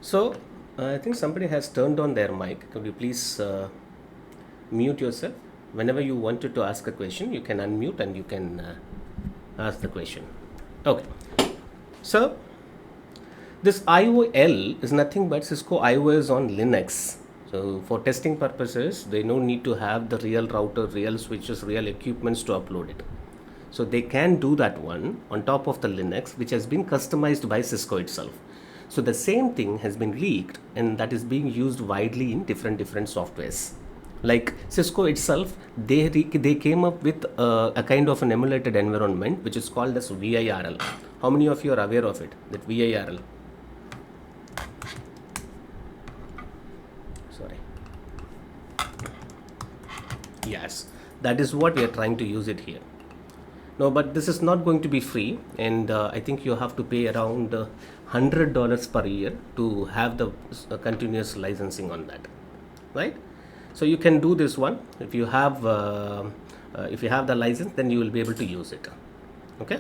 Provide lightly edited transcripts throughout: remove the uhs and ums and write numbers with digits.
So, I think somebody has turned on their mic. Could you please mute yourself? Whenever you wanted to ask a question, you can unmute and you can ask the question. Okay. So, this IOL is nothing but Cisco IOS on Linux. So, for testing purposes, they no need to have the real router, real switches, real equipments to upload it. So they can do that one on top of the Linux, which has been customized by Cisco itself. So the same thing has been leaked, and that is being used widely in different softwares. Like Cisco itself, they came up with a kind of an emulated environment which is called as VIRL. How many of you are aware of it? That VIRL. Sorry. Yes, that is what we are trying to use it here. No, but this is not going to be free, and I think you have to pay around $100 per year to have the continuous licensing on that, right? So you can do this one if you have the license, then you will be able to use it. Okay.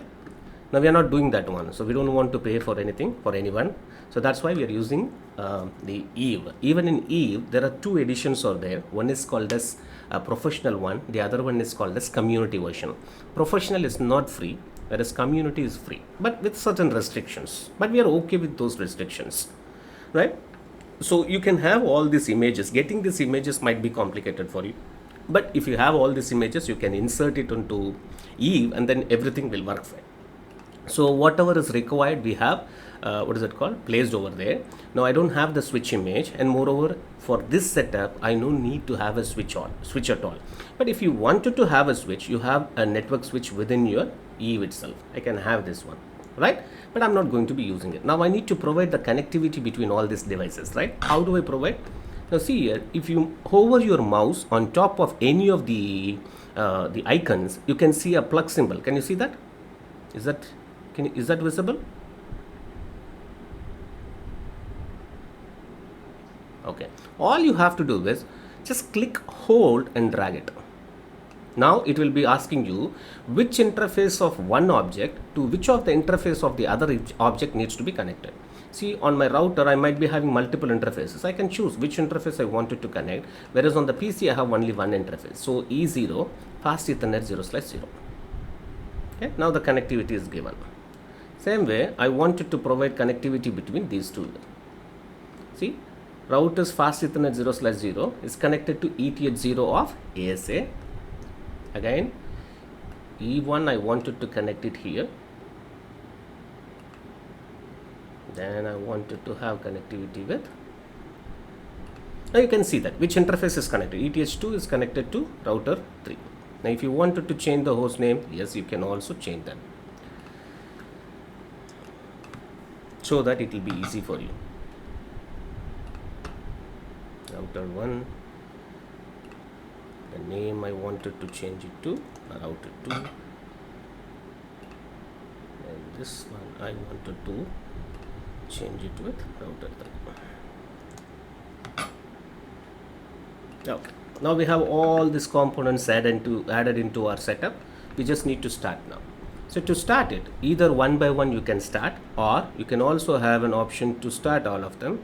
Now we are not doing that one, so we don't want to pay for anything for anyone. So that's why we are using the Eve. Even in Eve, there are two editions are there. One is called as a professional one. The other one is called as community version. Professional is not free, whereas community is free, but with certain restrictions. But we are okay with those restrictions, right? So you can have all these images. Getting these images might be complicated for you, but if you have all these images, you can insert it onto Eve, and then everything will work fine. So whatever is required, we have what is it called, placed over there. Now I don't have the switch image, and moreover for this setup I no need to have a switch at all. But if you wanted to have a switch, you have a network switch within your Eve itself. I can have this one, right? But I'm not going to be using it. Now I need to provide the connectivity between all these devices, right? How do I provide? Now see here, if you hover your mouse on top of any of the icons, you can see a plug symbol. Can you see that? Is that visible? Okay. All you have to do is just click, hold, and drag it. Now it will be asking you which interface of one object to which of the interface of the other object needs to be connected. See, on my router I might be having multiple interfaces. I can choose which interface I wanted to connect, whereas on the PC I have only one interface. So E0 fast Ethernet 0/0. Okay. Now the connectivity is given. Same way, I wanted to provide connectivity between these two. See, router's fast Ethernet 0/0 is connected to ETH0 of ASA. Again, E1 I wanted to connect it here. Then I wanted to have connectivity with. Now you can see that which interface is connected. ETH2 is connected to router 3. Now if you wanted to change the host name, yes, you can also change that, so that it will be easy for you. Router 1, the name I wanted to change it to router 2, and this one I wanted to change it with router 3. Okay. Now we have all these components added into our setup. We just need to start now. So to start it, either one by one you can start, or you can also have an option to start all of them.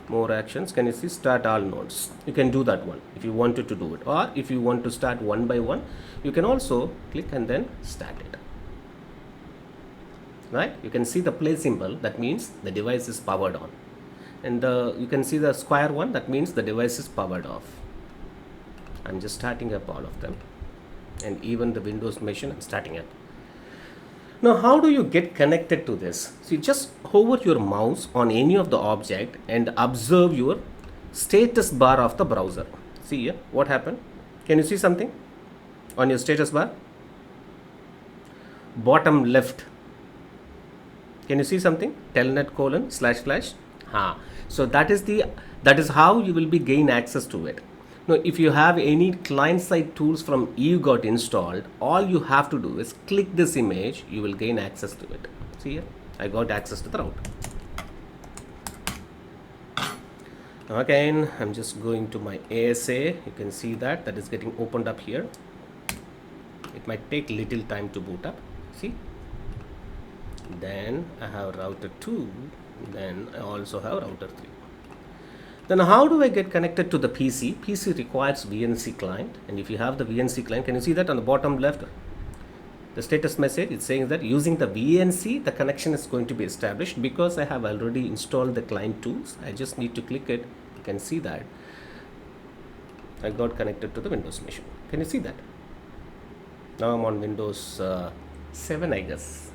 More actions. Can you see start all nodes? You can do that one if you wanted to do it, or if you want to start one by one, you can also click and then start it. Right? You can see the play symbol. That means the device is powered on, and you can see the square one. That means the device is powered off. I'm just starting up all of them, and even the Windows machine I'm starting up. Now how do you get connected to this? So you just hover your mouse on any of the object and observe your status bar of the browser. See here what happened. Can you see something on your status bar? Bottom left. Can you see something? Telnet:// So that is how you will be gain access to it. Now, if you have any client-side tools from Eve got installed, all you have to do is click this image, you will gain access to it. See here, I got access to the router. Again, I'm just going to my ASA. You can see that is getting opened up here. It might take little time to boot up. See? Then I have router 2 Then I also have router 3. Then how do I get connected to the PC? PC requires VNC client, and if you have the VNC client, can you see that on the bottom left? The status message is saying that using the VNC, the connection is going to be established. Because I have already installed the client tools, I just need to click it. You can see that I got connected to the Windows machine. Can you see that? Now I'm on Windows 7, I guess.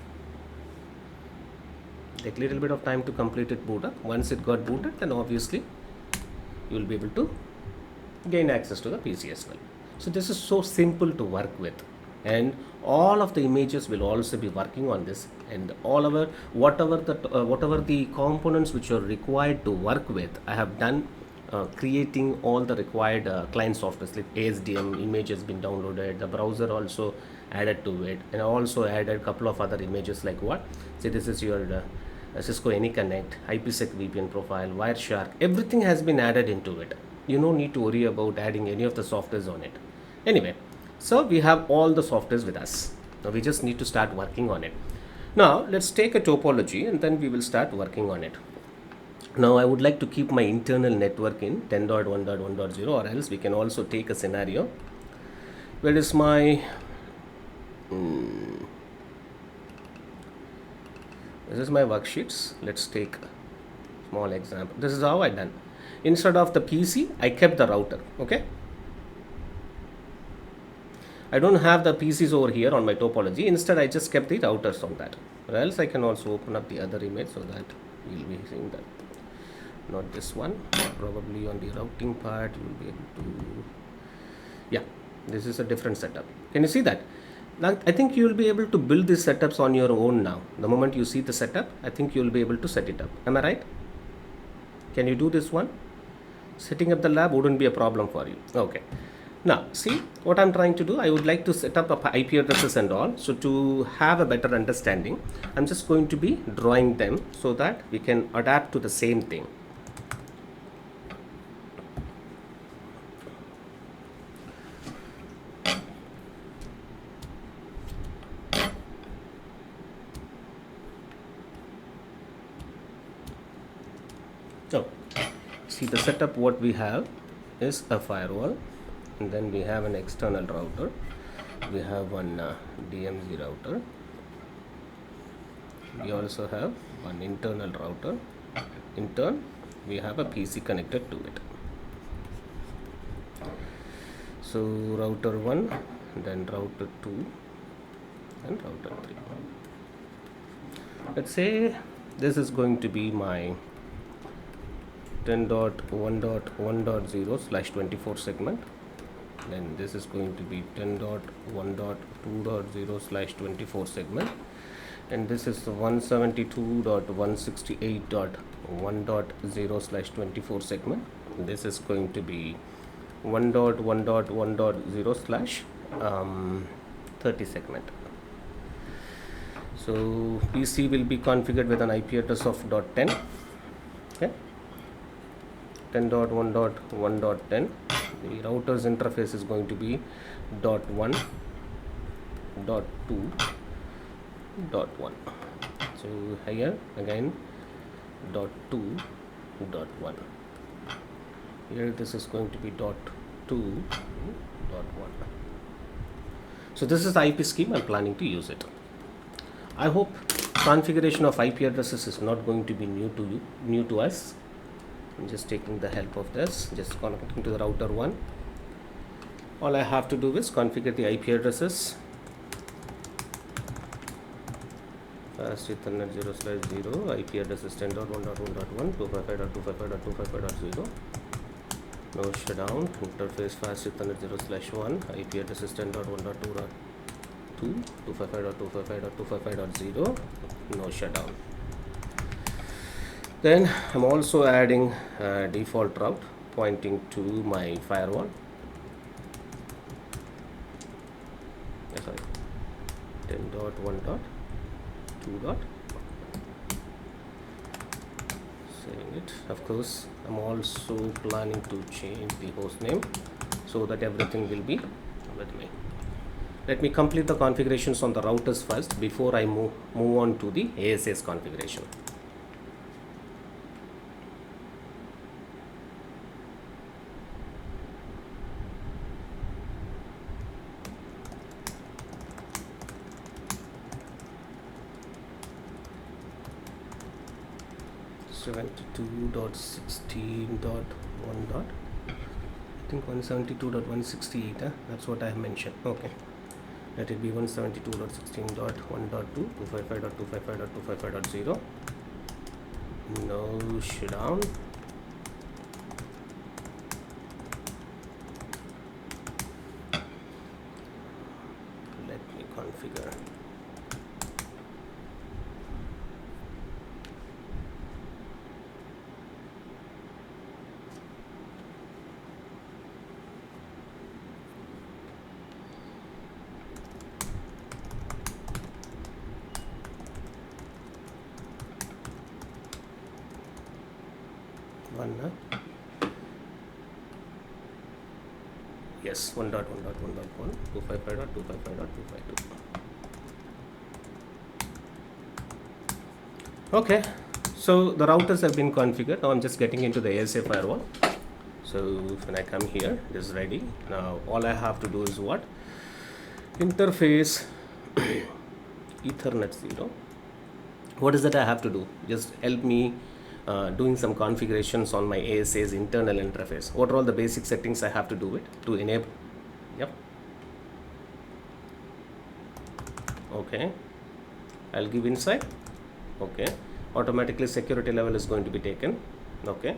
Take a little bit of time to complete it boot up. Once it got booted, then obviously you will be able to gain access to the PC as well. So this is so simple to work with, and all of the images will also be working on this, and all our whatever the components which are required to work with, I have done creating all the required client software like ASDM image has been downloaded, the browser also added to it, and I also added a couple of other images like what? See, this is your Cisco AnyConnect, IPsec VPN profile, Wireshark, everything has been added into it. You don't need to worry about adding any of the softwares on it. Anyway, so we have all the softwares with us. Now we just need to start working on it. Now let's take a topology and then we will start working on it. Now I would like to keep my internal network in 10.1.1.0, or else we can also take a scenario. Where is my this is my worksheets. Let's take a small example. This is how I done. Instead of the PC, I kept the router. Okay. I don't have the PCs over here on my topology. Instead, I just kept the routers on that. Or else I can also open up the other image so that you'll be seeing that. Not this one. Probably on the routing part, you'll be able to. Yeah, this is a different setup. Can you see that? Now, I think you will be able to build these setups on your own now. The moment you see the setup, I think you will be able to set it up. Am I right? Can you do this one? Setting up the lab wouldn't be a problem for you. Okay. Now, see what I'm trying to do. I would like to set up IP addresses and all. So to have a better understanding, I'm just going to be drawing them so that we can adapt to the same thing. So, see the setup what we have is a firewall, and then we have an external router, we have one DMZ router, we also have one internal router, in turn we have a PC connected to it. So router 1, then router 2 and router 3. Let's say this is going to be my 10.1.1.0/24 segment, then this is going to be 10.1.2.0/24 segment, and this is 172.168.1.0/24 segment. This is going to be 1.1.1.0/30 segment. So PC will be configured with an IP address of .10. Okay, 10.1.1.10. The router's interface is going to be .1, .2, .1. So here again .2, .1. Here this is going to be .2, .1. So this is the IP scheme. I'm planning to use it. I hope configuration of IP addresses is not going to be new to us. I'm just taking the help of this, just connecting to the router 1. All I have to do is configure the IP addresses. Fast Ethernet 0/0, IP address is 10.1.1.1, 255.255.255.0. No shutdown. Interface Fast Ethernet 0/1, IP address is 10.1.2.2, 255.255.255.0. No shutdown. Then I'm also adding a default route pointing to my firewall. Sorry, 10.1.2. Saving it. Of course, I'm also planning to change the host name so that everything will be with me. Let me complete the configurations on the routers first before I move on to the ASA's configuration. 172.16.1. I think 172.168. That's what I have mentioned. Okay. Let it be 172.16.1.2, 255.255.255.0. No shutdown. Let me configure. Yes, 1.1.1.1, 255.255.252. Okay, so the routers have been configured. Now I'm just getting into the ASA firewall. So when I come here, it is ready. Now all I have to do is what? Interface Ethernet 0. What is that I have to do? Just help me doing some configurations on my ASA's internal interface. What are all the basic settings I have to do it to enable? Yep. Okay. I'll give inside. Okay. Automatically security level is going to be taken. Okay.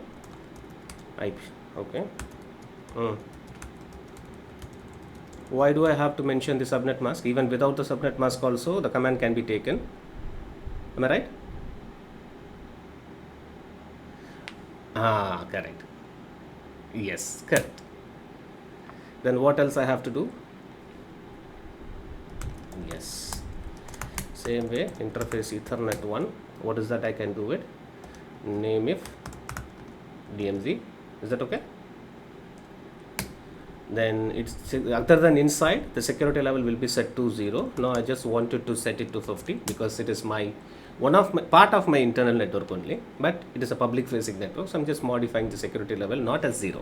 IP. Okay. Why do I have to mention the subnet mask? Even without the subnet mask also, the command can be taken. Am I right? Correct. Yes, correct. Then what else I have to do? Yes. Same way, interface Ethernet 1. What is that I can do it? Name if DMZ. Is that okay? Then it's other than inside, the security level will be set to 0. Now I just wanted to set it to 50 because it is my part of my internal network only, but it is a public facing network, so I'm just modifying the security level not as 0.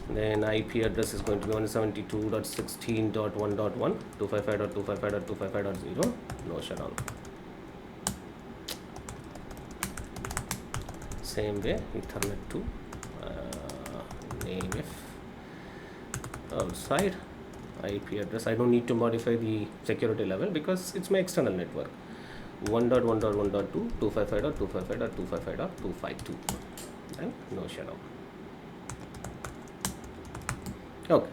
Then IP address is going to be 172.16.1.1, 255.255.255.0. No shutdown. Same way, Ethernet 2. Name if outside IP address. I don't need to modify the security level because it's my external network. 1.1.1.2, 255.255.255.252. And no shutdown. Okay.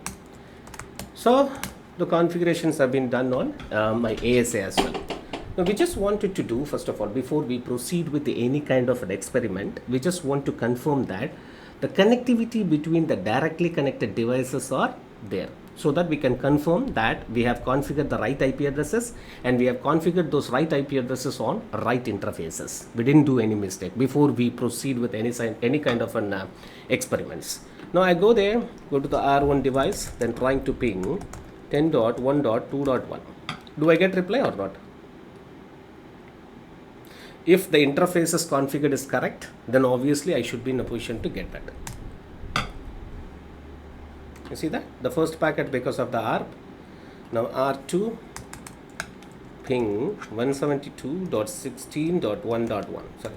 So the configurations have been done on my ASA as well. Now we just wanted to do, first of all, before we proceed with any kind of an experiment, we just want to confirm that the connectivity between the directly connected devices are there, so that we can confirm that we have configured the right IP addresses and we have configured those right IP addresses on right interfaces. We didn't do any mistake before we proceed with any kind of an experiments. Now I go there, go to the R1 device, then trying to ping 10.1.2.1. Do I get reply or not? If the interface is configured is correct, then obviously I should be in a position to get that. You see that? The first packet because of the ARP. Now R2 ping 172.16.1.1. Sorry.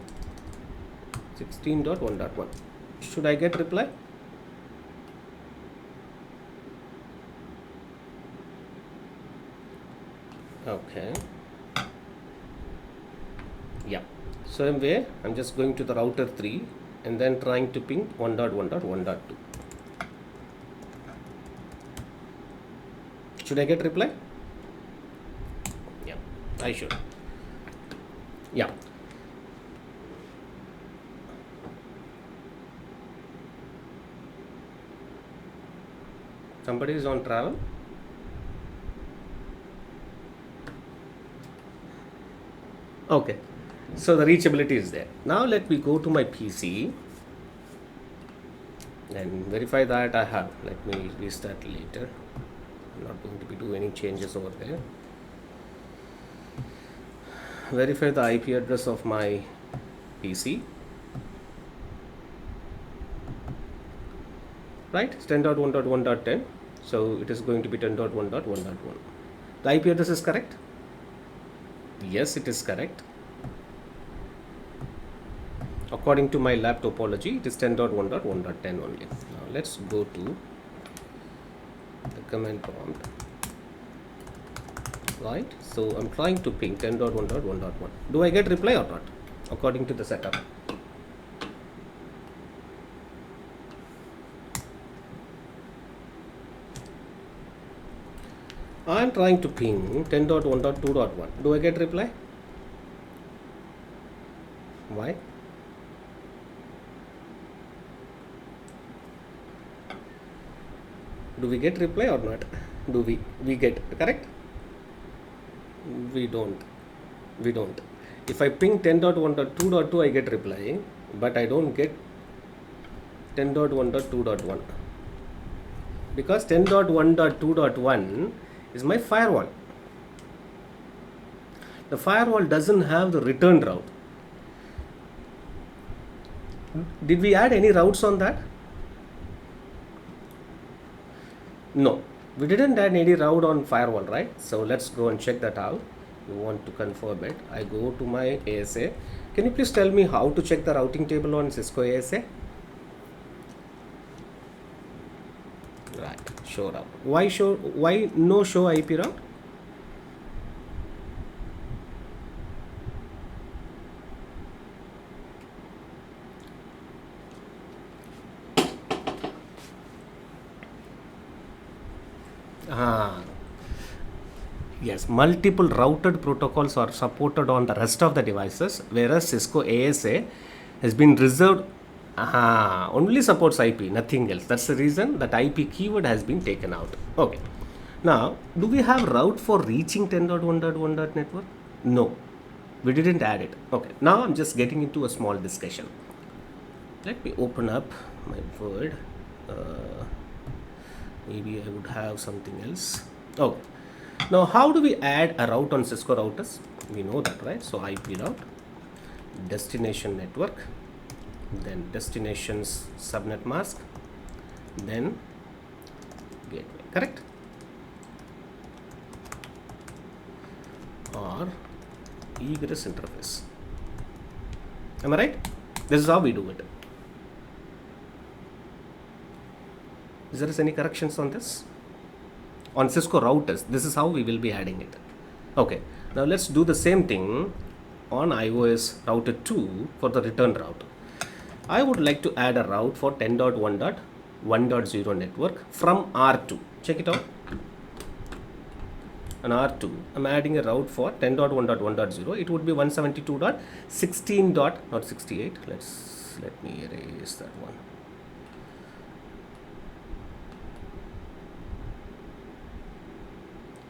16.1.1. Should I get reply? Okay. Yeah. Same way, I'm just going to the router 3 and then trying to ping 1.1.1.2. Should I get reply? Yeah, I should. Yeah. Somebody is on travel. Okay. So the reachability is there. Now let me go to my PC and verify that I have. Let me restart later. I'm not going to be doing any changes over there. Verify the IP address of my PC. Right? It's 10.1.1.10. So it is going to be 10.1.1.1. The IP address is correct? Yes, it is correct. According to my lab topology, it is 10.1.1.10 only. Now let's go to the command prompt. Right, so I'm trying to ping 10.1.1.1. Do I get reply or not? According to the setup. I'm trying to ping 10.1.2.1. Do I get reply? Why? Do we get reply or not? Do we get correct? We don't. If I ping 10.1.2.2, I get reply, but I don't get 10.1.2.1 because 10.1.2.1 is my firewall. The firewall doesn't have the return route. Did we add any routes on that? No, we didn't add any route on firewall, right? So let's go and check that out. You want to confirm it. I go to my ASA. Can you please tell me how to check the routing table on Cisco ASA? Right, show route. Why no show IP route? Yes, multiple routed protocols are supported on the rest of the devices, whereas Cisco ASA has been reserved, only supports IP, nothing else. That's the reason that IP keyword has been taken out. Okay. Now, do we have route for reaching 10.1.1 network? No, we didn't add it. Okay. Now I'm just getting into a small discussion. Let me open up my Word. Maybe I would have something else. Okay. Now, how do we add a route on Cisco routers? We know that, right? So IP route, destination network, then destinations subnet mask, then gateway, correct? Or egress interface. Am I right? This is how we do it. Is there any corrections on this? On Cisco routers, this is how we will be adding it. Okay, now let's do the same thing on iOS router 2 for the return route. I would like to add a route for 10.1.1.0 network from R2. Check it out. On R2, I'm adding a route for 10.1.1.0. It would be 172.16. Not 68. Let me erase that one.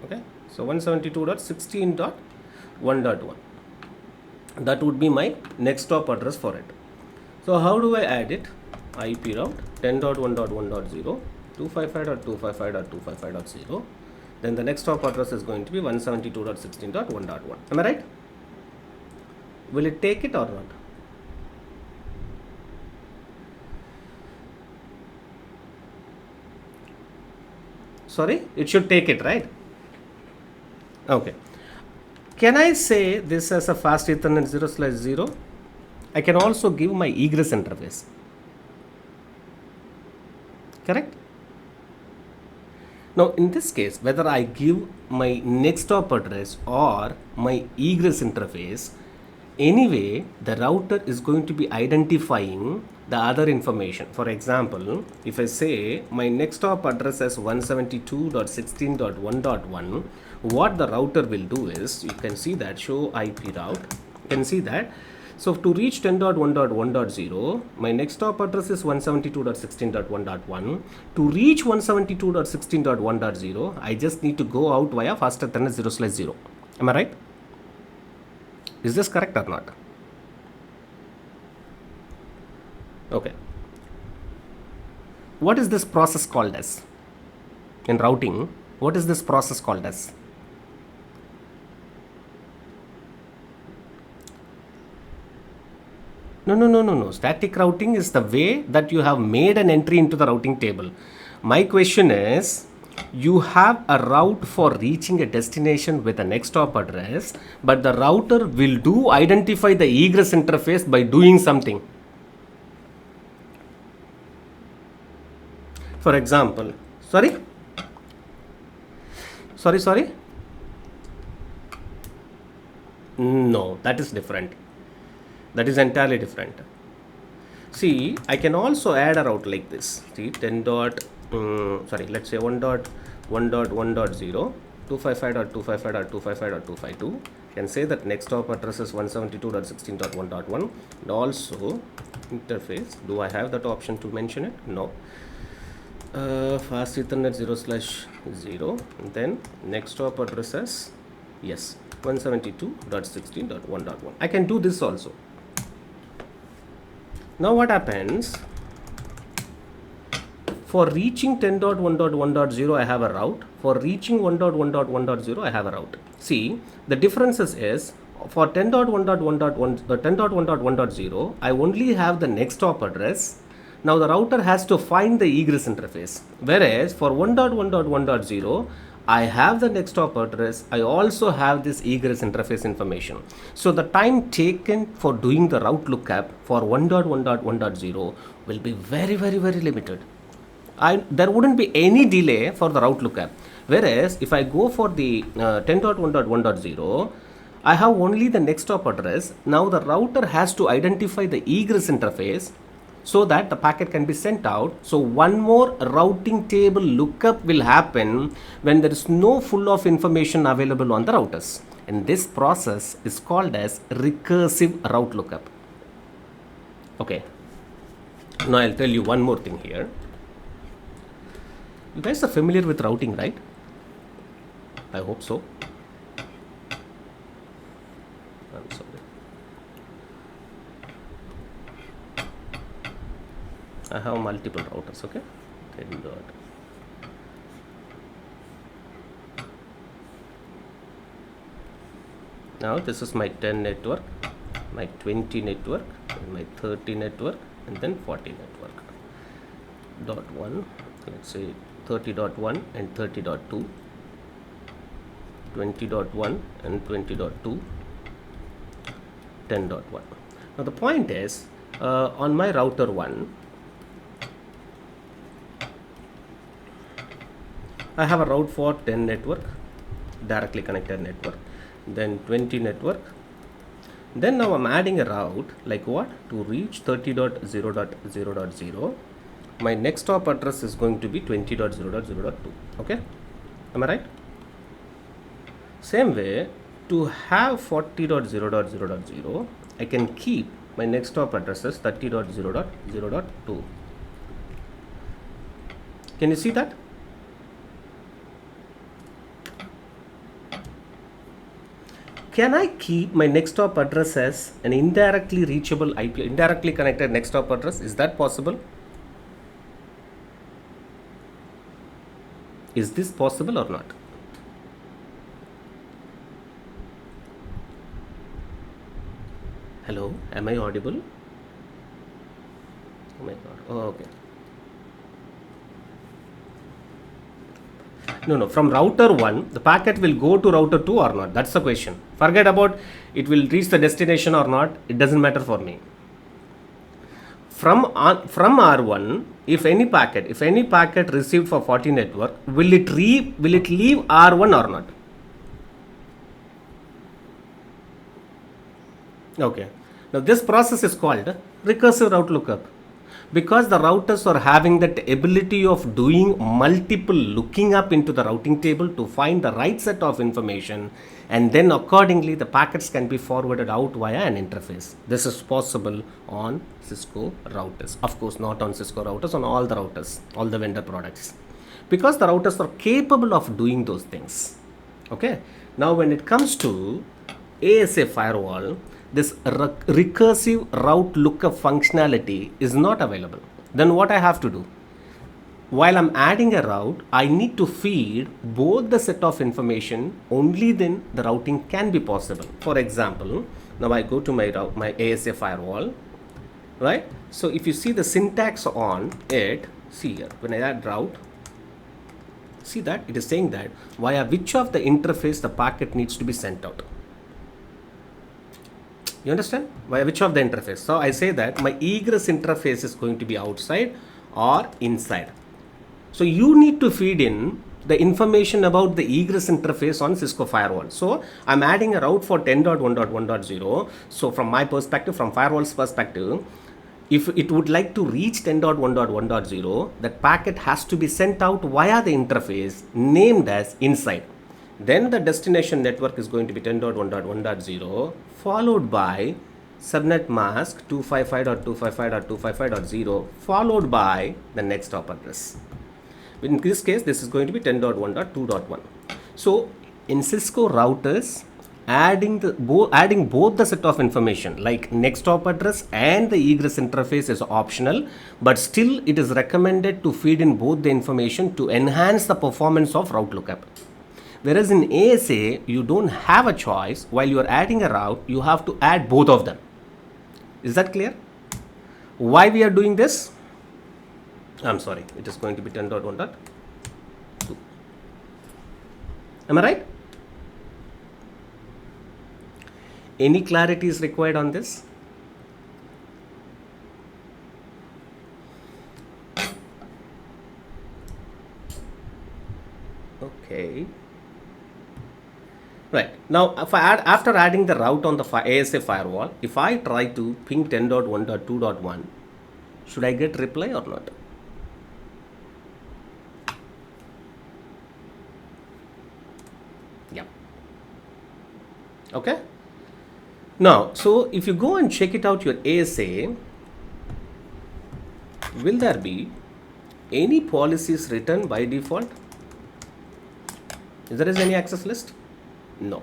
Okay, so 172.16.1.1. That would be my next stop address for it. So how do I add it? IP route 10.1.1.0, 255.255.255.0. Then the next stop address is going to be 172.16.1.1. Am I right? Will it take it or not? Sorry, it should take it, right? Okay. Can I say this as a fast Ethernet 0/0? I can also give my egress interface. Correct? Now, in this case, whether I give my next stop address or my egress interface, anyway, the router is going to be identifying the other information. For example, if I say my next stop address is 172.16.1.1, what the router will do is, you can see that show IP route, you can see that. So to reach 10.1.1.0, my next stop address is 172.16.1.1. To reach 172.16.1.0, I just need to go out via fast Ethernet 0/0. Am I right? Is this correct or not? Okay. What is this process called as? In routing, what is this process called as? No. Static routing is the way that you have made an entry into the routing table. My question is, you have a route for reaching a destination with a next hop address, but the router will do identify the egress interface by doing something. For example, sorry? No, that is different. That is entirely different. See, I can also add a route like this. See, 10 dot, let's say 1.1.1.0, 255.255.255.252. Can say that next hop address is 172.16.1.1. And also, interface, do I have that option to mention it? No. Fast Ethernet 0/0, and then next hop addresses, yes, 172.16.1.1. I can do this also. Now what happens? For reaching 10.1.1.0, I have a route. For reaching 1.1.1.0, I have a route. See, the differences is for 10.1.1.1.0, I only have the next hop address. Now the router has to find the egress interface. Whereas for 1.1.1.0, I have the next hop address. I also have this egress interface information. So the time taken for doing the route lookup for 1.1.1.0 will be very, very, very limited. There wouldn't be any delay for the route lookup. Whereas if I go for the 10.1.1.0, I have only the next hop address. Now the router has to identify the egress interface so that the packet can be sent out. So one more routing table lookup will happen when there is no full of information available on the routers. And this process is called as recursive route lookup. Okay. Now I'll tell you one more thing here. You guys are familiar with routing, right? I hope so. I'm sorry. I have multiple routers, okay? 10 dot. Now this is my 10 network, my 20 network, and my 30 network, and then 40 network. Dot 1, let's say 30.1 and 30.2, 20.1 and 20.2, 10.1. Now the point is, on my router 1, I have a route for 10 network, directly connected network, then 20 network. Then now I'm adding a route like what? To reach 30.0.0.0. My next hop address is going to be 20.0.0.2. Okay? Am I right? Same way, to have 40.0.0.0, I can keep my next hop address as 30.0.0.2. Can you see that? Can I keep my next hop address as an indirectly reachable IP, indirectly connected next hop address? Is that possible? Is this possible or not? Hello, am I audible? Oh my god. Oh, okay. No, from router 1, the packet will go to router 2 or not? That's the question. Forget about it will reach the destination or not. It doesn't matter for me. From R1, if any packet received for 40 network, will it leave R1 or not? Okay. Now this process is called recursive route lookup. Because the routers are having that ability of doing multiple looking up into the routing table to find the right set of information, and then accordingly the packets can be forwarded out via an interface. This is possible on Cisco routers. Of course, not on Cisco routers, on all the routers, all the vendor products. Because the routers are capable of doing those things. Okay. Now when it comes to ASA firewall, this recursive route lookup functionality is not available. Then what I have to do? While I'm adding a route, I need to feed both the set of information. Only then the routing can be possible. For example, now I go to my ASA firewall, right? So if you see the syntax on it, see here, when I add route, See that it is saying that via which of the interface the packet needs to be sent out. You understand? Via which of the interface? So I say that my egress interface is going to be outside or inside. So you need to feed in the information about the egress interface on Cisco firewall. So I'm adding a route for 10.1.1.0. So from my perspective, from firewall's perspective, if it would like to reach 10.1.1.0, that packet has to be sent out via the interface named as inside. Then the destination network is going to be 10.1.1.0 followed by subnet mask 255.255.255.0 followed by the next hop address. In this case, this is going to be 10.1.2.1. So in Cisco routers, adding both the set of information like next hop address and the egress interface is optional, but still it is recommended to feed in both the information to enhance the performance of route lookup. Whereas in ASA, you don't have a choice. While you are adding a route, you have to add both of them. Is that clear? Why we are doing this? I'm sorry, it is going to be 10.1.2. Am I right? Any clarity is required on this? Okay. Right. Now, if I add, after adding the route on the ASA firewall, if I try to ping 10.1.2.1, should I get reply or not? Yeah. Okay. Now, so if you go and check it out your ASA, will there be any policies written by default? Is there any access list? No.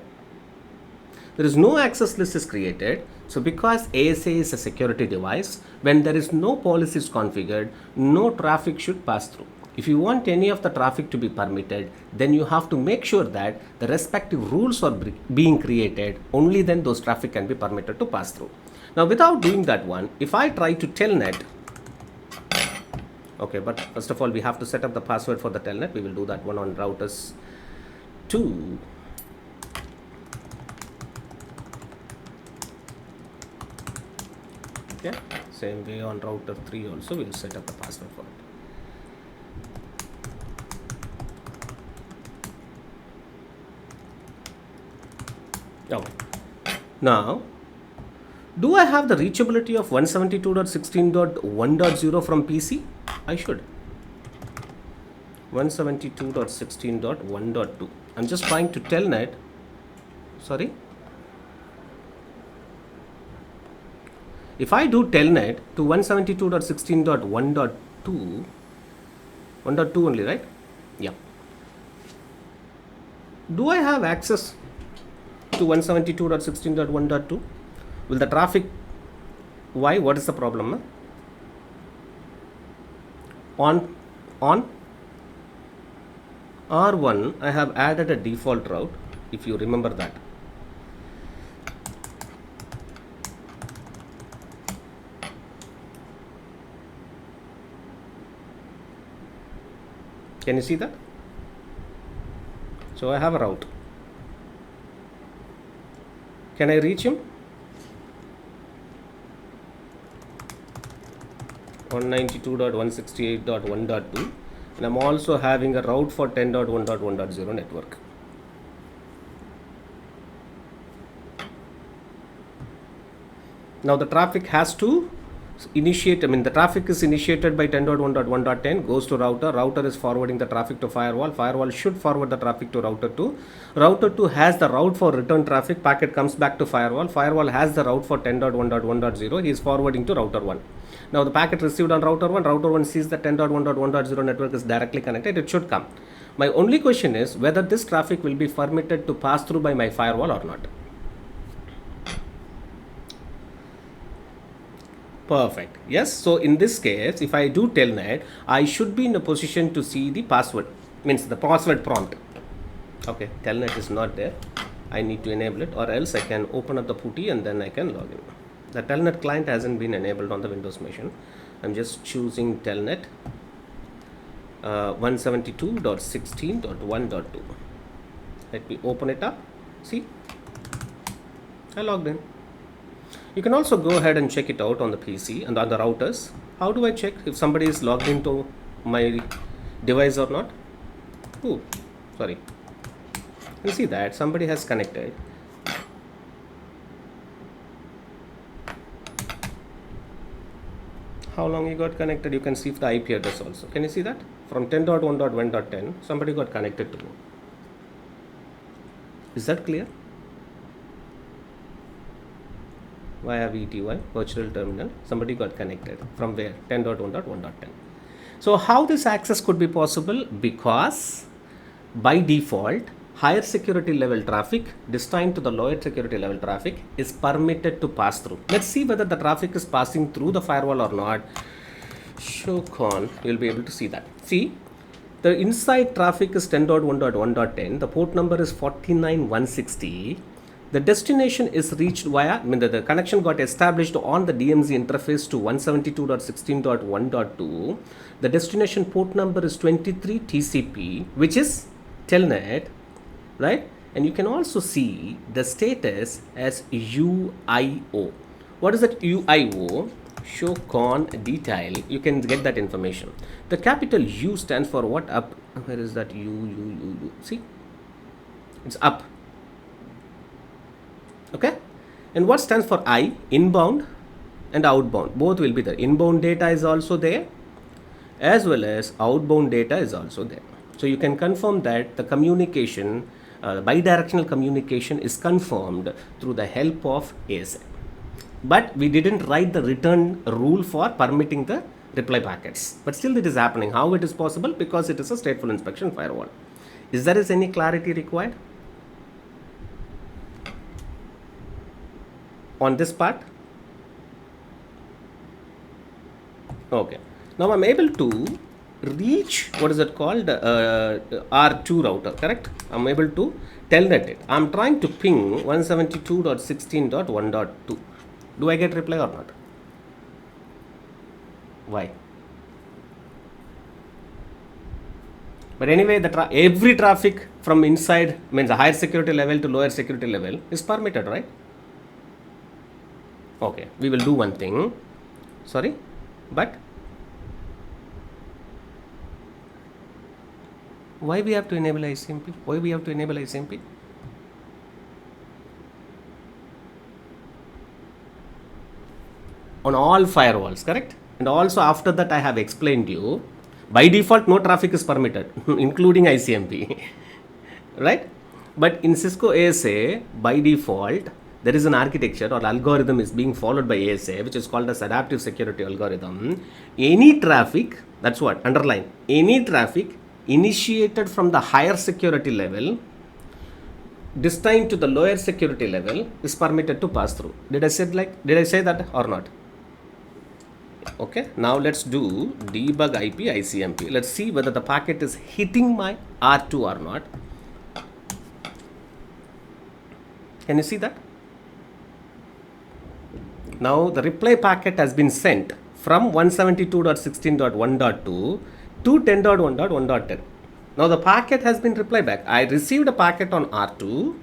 There is no access list is created. So because ASA is a security device, when there is no policies configured, no traffic should pass through. If you want any of the traffic to be permitted, then you have to make sure that the respective rules are being created. Only then those traffic can be permitted to pass through. Now without doing that one, if I try to telnet, okay, but first of all we have to set up the password for the telnet. We will do that one on routers 2. Okay, same way on router 3 also we will set up the password for it. Okay. Now, do I have the reachability of 172.16.1.0 from PC? I should. 172.16.1.2. I'm just trying to telnet. Sorry. If I do telnet to 172.16.1.2, 1.2 only, right? Yeah. Do I have access to 172.16.1.2? Will the traffic, why? What is the problem? On R1, I have added a default route, if you remember that. Can you see that? So I have a route. Can I reach him? 192.168.1.2, and I'm also having a route for 10.1.1.0 network. Now the traffic has to initiate, the traffic is initiated by 10.1.1.10, goes to router, router is forwarding the traffic to firewall, firewall should forward the traffic to router 2, router 2 has the route for return traffic, packet comes back to firewall, firewall has the route for 10.1.1.0, he is forwarding to router 1. Now the packet received on router 1 sees that 10.1.1.0 network is directly connected, it should come. My only question is whether this traffic will be permitted to pass through by my firewall or not. Perfect. Yes. So in this case, if I do telnet, I should be in a position to see the password, means the password prompt. Okay, telnet is not there. I need to enable it, or else I can open up the PuTTY and then I can log in. The telnet client hasn't been enabled on the Windows machine. I'm just choosing telnet. 172.16.1.2. Let me open it up. See, I logged in. You can also go ahead and check it out on the PC and on the routers. How do I check if somebody is logged into my device or not? Oh, sorry. You see that somebody has connected. How long he got connected? You can see the IP address also. Can you see that? From 10.1.1.10, somebody got connected to me. Is that clear? Via VTY, virtual terminal, somebody got connected. From where? 10.1.1.10. So how this access could be possible? Because by default, higher security level traffic destined to the lower security level traffic is permitted to pass through. Let's see whether the traffic is passing through the firewall or not. Show con, you'll be able to see that. See, the inside traffic is 10.1.1.10, the port number is 49160. The destination is reached via, the connection got established on the DMZ interface to 172.16.1.2. The destination port number is 23 TCP, which is Telnet, right? And you can also see the status as UIO. What is that UIO? Show con detail. You can get that information. The capital U stands for what? Up. Where is that U? See, it's up. Okay, and what stands for I? Inbound and outbound, both will be there. Inbound data is also there, as well as outbound data is also there. So you can confirm that the communication, bidirectional communication is confirmed through the help of ASA. But we didn't write the return rule for permitting the reply packets. But still it is happening. How it is possible? Because it is a stateful inspection firewall. Is there any clarity required on this part? Okay, now I'm able to reach, what is it called, R2 router, correct? I'm able to telnet it. I'm trying to ping 172.16.1.2. Do I get reply or not? Why? But anyway, every traffic from inside, means a higher security level to lower security level, is permitted, right? Okay, we will do one thing. Sorry, but why we have to enable ICMP? Why we have to enable ICMP? On all firewalls, correct? And also after that I have explained you, by default no traffic is permitted, including ICMP, right? But in Cisco ASA, by default, there is an architecture or algorithm is being followed by ASA, which is called as adaptive security algorithm. Any traffic, that's what, underline, any traffic initiated from the higher security level destined to the lower security level is permitted to pass through. Did I say that or not? Okay, now let's do debug IP ICMP. Let's see whether the packet is hitting my R2 or not. Can you see that? Now the reply packet has been sent from 172.16.1.2 to 10.1.1.10. Now the packet has been replied back. I received a packet on R2,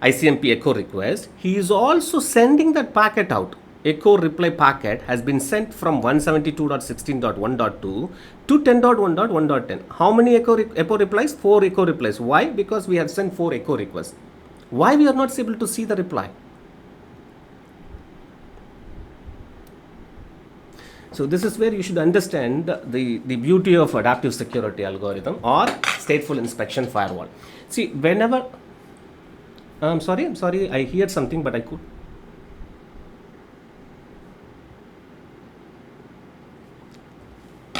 ICMP echo request. He is also sending that packet out. Echo reply packet has been sent from 172.16.1.2 to 10.1.1.10. How many echo replies? 4 echo replies. Why? Because we have sent 4 echo requests. Why we are not able to see the reply? So this is where you should understand the beauty of adaptive security algorithm or stateful inspection firewall. See, whenever, I'm sorry, I heard something, but I could.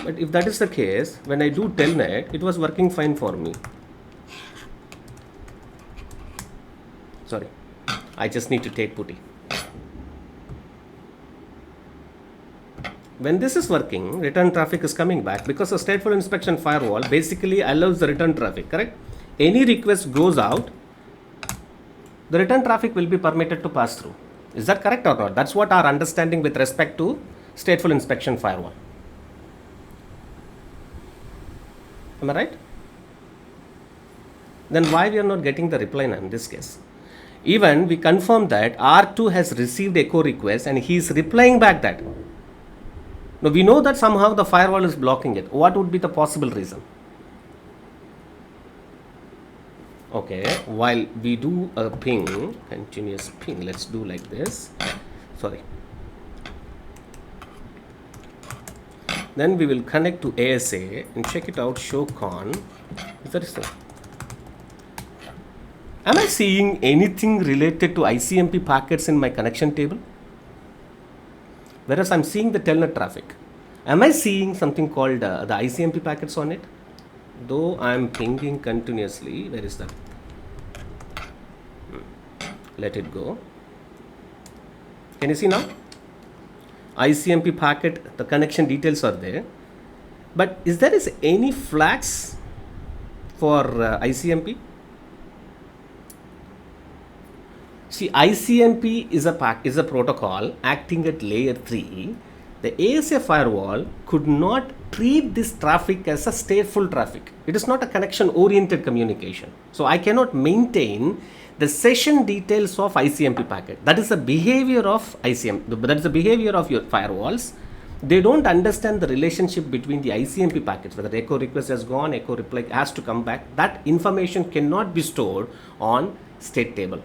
But if that is the case, when I do telnet, it was working fine for me. Sorry, I just need to take putty. When this is working, return traffic is coming back because a stateful inspection firewall basically allows the return traffic, correct? Any request goes out, the return traffic will be permitted to pass through. Is that correct or not? That's what our understanding with respect to stateful inspection firewall. Am I right? Then why we are not getting the reply now in this case? Even we confirm that R2 has received echo request and he is replying back that. Now we know that somehow the firewall is blocking it. What would be the possible reason? Okay, while we do a ping, continuous ping, let's do like this. Sorry. Then we will connect to ASA and check it out, show con. Is that so? Am I seeing anything related to ICMP packets in my connection table? Whereas I'm seeing the telnet traffic. Am I seeing something called the ICMP packets on it? Though I'm pinging continuously, where is that? Let it go. Can you see now? ICMP packet, the connection details are there. But is there any flags for ICMP? See, ICMP is a protocol acting at layer 3. The ASA firewall could not treat this traffic as a stateful traffic. It is not a connection oriented communication. So I cannot maintain the session details of ICMP packet. That is the behavior of ICMP. That is the behavior of your firewalls. They don't understand the relationship between the ICMP packets, whether the echo request has gone, echo reply has to come back. That information cannot be stored on state table.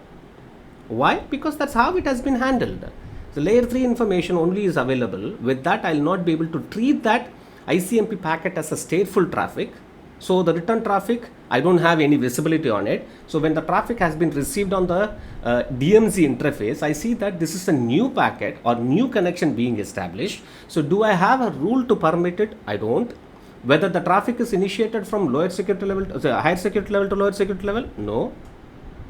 Why? Because that's how it has been handled. So layer 3 information only is available. With that, I will not be able to treat that ICMP packet as a stateful traffic. So the return traffic, I don't have any visibility on it. So when the traffic has been received on the DMZ interface, I see that this is a new packet or new connection being established. So do I have a rule to permit it? I don't. Whether the traffic is initiated from lower security level, higher security level to lower security level? No.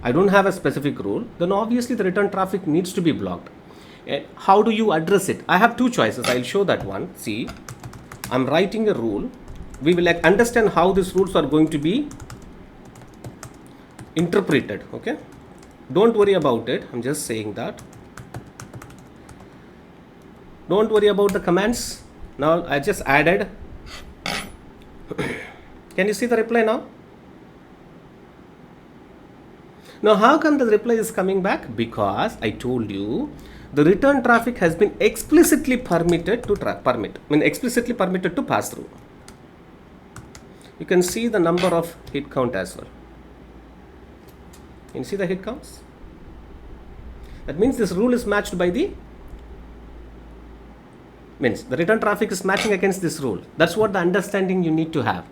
I don't have a specific rule. Then obviously the return traffic needs to be blocked. And how do you address it? I have two choices. I'll show that one. See, I'm writing a rule. We will understand how these rules are going to be interpreted. Okay, don't worry about it. I'm just saying that. Don't worry about the commands. Now I just added. Can you see the reply now? Now how come the reply is coming back? Because I told you the return traffic has been explicitly permitted to explicitly permitted to pass through. You can see the number of hit count as well. Can you see the hit counts? That means this rule is matched by the return traffic is matching against this rule. That's what the understanding you need to have.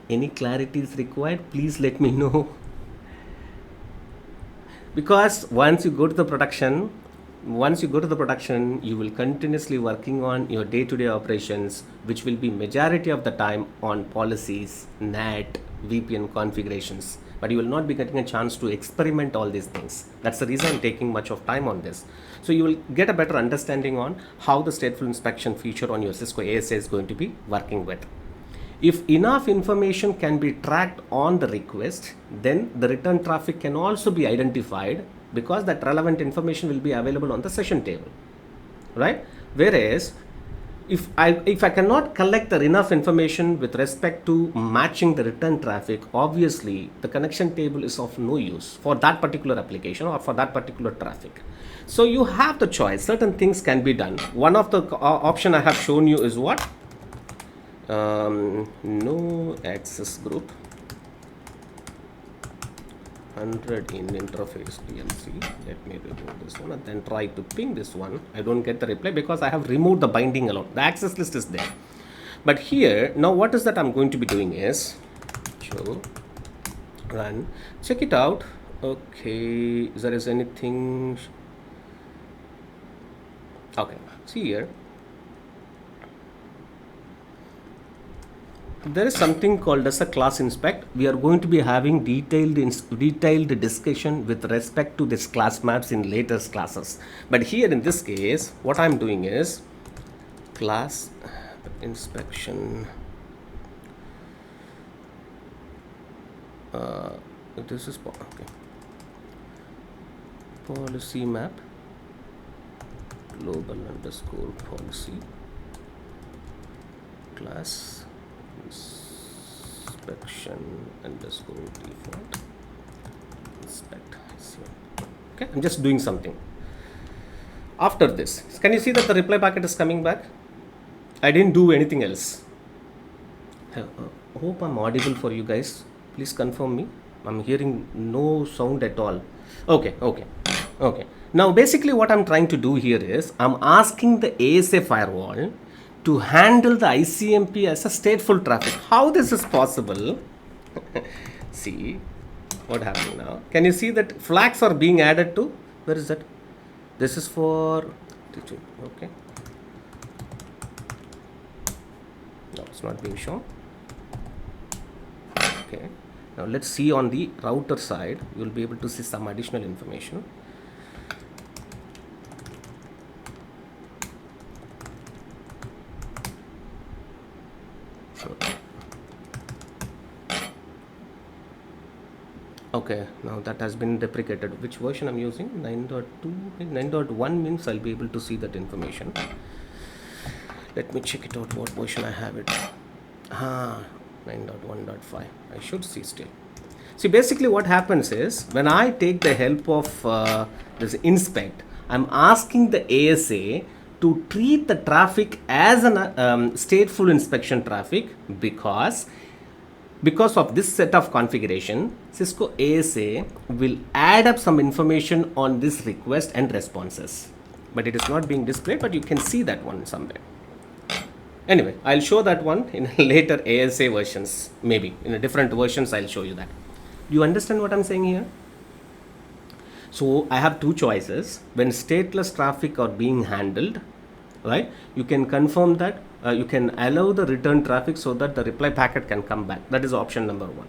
Any clarity is required? Please let me know. Because once you go to the production, you will continuously working on your day-to-day operations, which will be majority of the time on policies, NAT, VPN configurations. But you will not be getting a chance to experiment all these things. That's the reason I'm taking much of time on this. So you will get a better understanding on how the stateful inspection feature on your Cisco ASA is going to be working with. If enough information can be tracked on the request, then the return traffic can also be identified, because that relevant information will be available on the session table, right? Whereas if I cannot collect enough information with respect to matching the return traffic, obviously the connection table is of no use for that particular application or for that particular traffic. So you have the choice. Certain things can be done. One of the option I have shown you is what? No access group 100 in interface PLC. Let me remove this one and then try to ping this one. I don't get the reply because I have removed the binding alone. The access list is there. But here, now what is that I'm going to be doing is show run, check it out. Okay, if there is anything. Okay, see here. There is something called as a class inspect. We are going to be having detailed discussion with respect to this class maps in later classes. But here in this case, what I'm doing is class inspection. This is okay. Policy map global_policy class inspection underscore default inspect ICMP. Okay, I'm just doing something. After this, can you see that the reply packet is coming back? I didn't do anything else. Hope I'm audible for you guys. Please confirm me. I'm hearing no sound at all. Okay. Now basically what I'm trying to do here is I'm asking the ASA firewall to handle the ICMP as a stateful traffic. How this is possible? See what happened now. Can you see that flags are being added to? Where is that? This is for okay. No, it's not being shown. Okay. Now let's see on the router side. You will be able to see some additional information. Okay, now that has been deprecated. Which version I'm using? 9.2, 9.1 means I'll be able to see that information. Let me check it out, what version I have it. 9.1.5. I should see still. See, basically what happens is, when I take the help of this inspect, I'm asking the ASA to treat the traffic as an stateful inspection traffic because of this set of configuration. Cisco ASA will add up some information on this request and responses, but it is not being displayed, but you can see that one somewhere. Anyway, I'll show that one in later ASA versions, maybe in a different versions I'll show you that. Do you understand what I'm saying here? So I have two choices. When stateless traffic are being handled, right, you can confirm that you can allow the return traffic so that the reply packet can come back. That is option number one.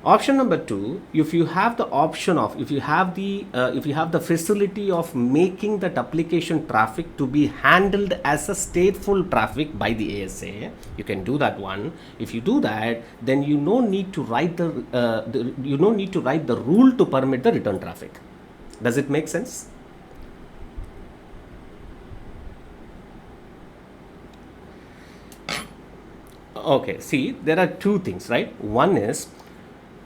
Option number two, if you have the option of, if you have the facility of making that application traffic to be handled as a stateful traffic by the ASA, you can do that one. If you do that, then you no need to write the rule to permit the return traffic. Does it make sense? Okay, see, there are two things, right? One is,